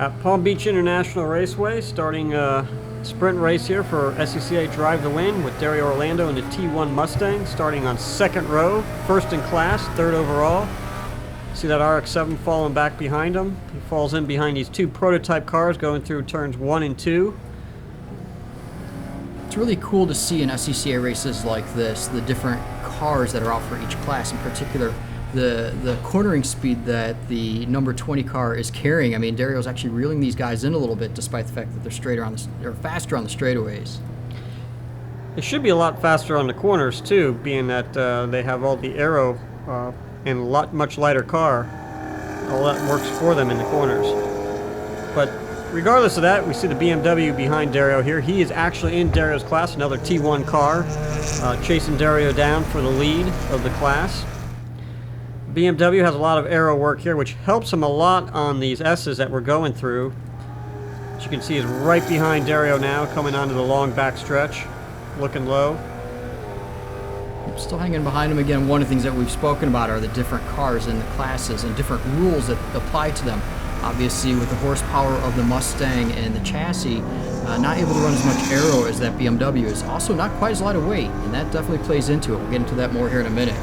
At Palm Beach International Raceway, starting a sprint race here for SCCA Drive to Win with Dario Orlando in the T1 Mustang, starting on second row, first in class, third overall. See that RX-7 falling back behind him? He falls in behind these two prototype cars going through turns 1 and 2. It's really cool to see in SCCA races like this, the different cars that are out for each class, in particular the cornering speed that the number 20 car is carrying. I mean, Dario's actually reeling these guys in a little bit, despite the fact that they're faster on the straightaways. It should be a lot faster on the corners too, being that they have all the aero and a much lighter car. All that works for them in the corners. But regardless of that, we see the BMW behind Dario here. He is actually in Dario's class, another T1 car, chasing Dario down for the lead of the class. BMW has a lot of aero work here, which helps him a lot on these S's that we're going through. As you can see, is right behind Dario now, coming onto the long back stretch, looking low. Still hanging behind him again. One of the things that we've spoken about are the different cars in the classes and different rules that apply to them. Obviously, with the horsepower of the Mustang and the chassis, not able to run as much aero as that BMW is. Also not quite as light of weight, and that definitely plays into it. We'll get into that more here in a minute.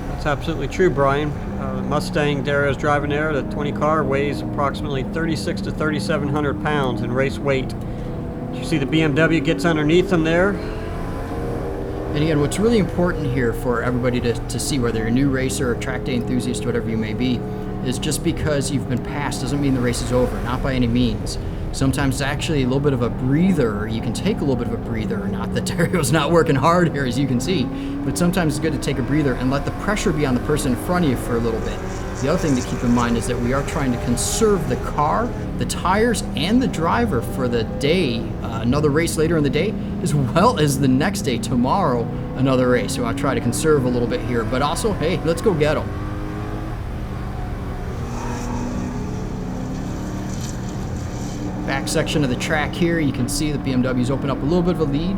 That's absolutely true, Brian. The Mustang Dario's driving there, the 20 car, weighs approximately 3,600 to 3,700 pounds in race weight. You see the BMW gets underneath them there. And again, what's really important here for everybody to see, whether you're a new racer or track day enthusiast, whatever you may be, is just because you've been passed doesn't mean the race is over, not by any means. Sometimes it's actually a little bit of a breather. You can take a little bit of a breather. Not that Dario's not working hard here, as you can see, but sometimes it's good to take a breather and let the pressure be on the person in front of you for a little bit. The other thing to keep in mind is that we are trying to conserve the car, the tires, and the driver for the day, another race later in the day, as well as the next day, tomorrow, another race. So I'll try to conserve a little bit here, but also, hey, let's go get them. Back section of the track here, you can see the BMW's open up a little bit of a lead.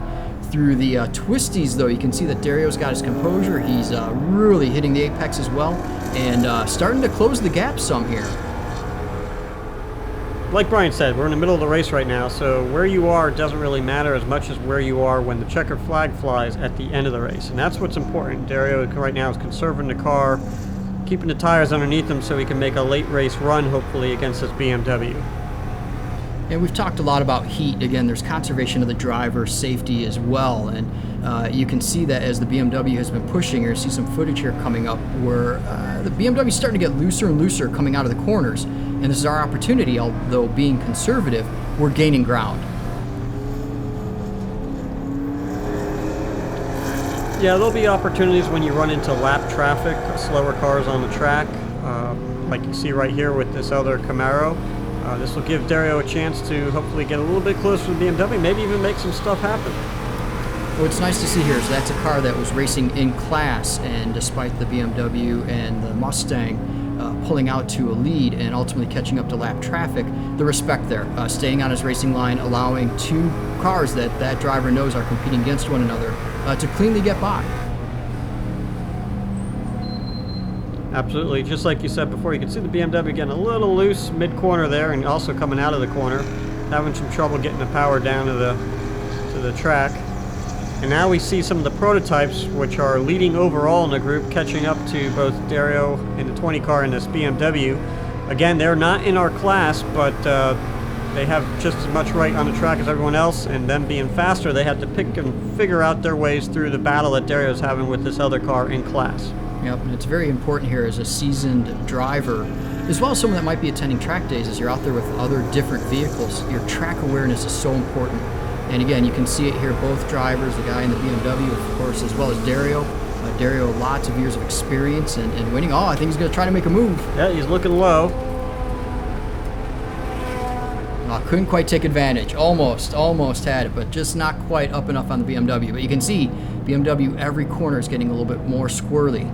Through the twisties, though, you can see that Dario's got his composure. He's really hitting the apex as well, and starting to close the gap some here. Like Brian said, we're in the middle of the race right now, so where you are doesn't really matter as much as where you are when the checkered flag flies at the end of the race. And that's what's important. Dario right now is conserving the car, keeping the tires underneath him so he can make a late race run, hopefully, against this BMW. And we've talked a lot about heat. Again, there's conservation of the driver's safety as well. And you can see that as the BMW has been pushing. You're going to see some footage here coming up where the BMW is starting to get looser and looser coming out of the corners. And this is our opportunity, although being conservative, we're gaining ground. Yeah, there'll be opportunities when you run into lap traffic, slower cars on the track, like you see right here with this other Camaro. This will give Dario a chance to hopefully get a little bit closer to the BMW, maybe even make some stuff happen. What's nice to see here is that's a car that was racing in class, and despite the BMW and the Mustang pulling out to a lead and ultimately catching up to lap traffic, the respect there, staying on his racing line, allowing two cars that driver knows are competing against one another to cleanly get by. Absolutely, just like you said before, you can see the BMW getting a little loose mid-corner there and also coming out of the corner, having some trouble getting the power down to the track. And now we see some of the prototypes, which are leading overall in the group, catching up to both Dario in the 20 car and this BMW. Again, they're not in our class, but they have just as much right on the track as everyone else, and them being faster, they had to pick and figure out their ways through the battle that Dario's having with this other car in class. Yep, and it's very important here as a seasoned driver, as well as someone that might be attending track days, as you're out there with other different vehicles. Your track awareness is so important. And again, you can see it here, both drivers, the guy in the BMW, of course, as well as Dario. Dario, lots of years of experience and winning. Oh, I think he's going to try to make a move. Yeah, he's looking low. Couldn't quite take advantage. Almost had it, but just not quite up enough on the BMW. But you can see BMW, every corner is getting a little bit more squirrely.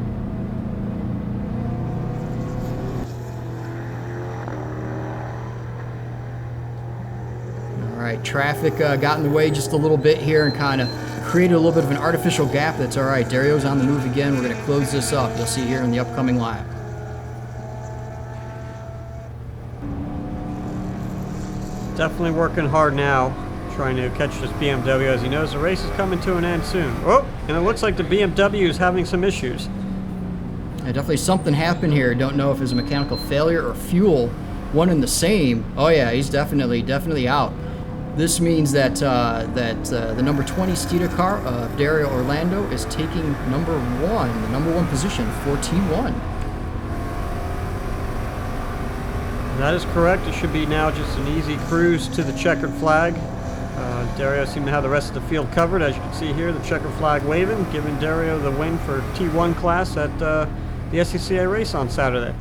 All right, traffic got in the way just a little bit here and kind of created a little bit of an artificial gap. That's all right. Dario's on the move again. We're going to close this up. You'll see here in the upcoming lap. definitely working hard now, trying to catch this BMW as he knows the race is coming to an end soon. Oh, and it looks like the BMW is having some issues. Yeah, definitely something happened here. Don't know if it's a mechanical failure or fuel. One and the same. Oh yeah, he's definitely out. This means that the number 20 Steeda car of Dario Orlando is taking the number one position for T1. That is correct. It should be now just an easy cruise to the checkered flag. Dario seemed to have the rest of the field covered. As you can see here, the checkered flag waving, giving Dario the win for T1 class at the SCCA race on Saturday.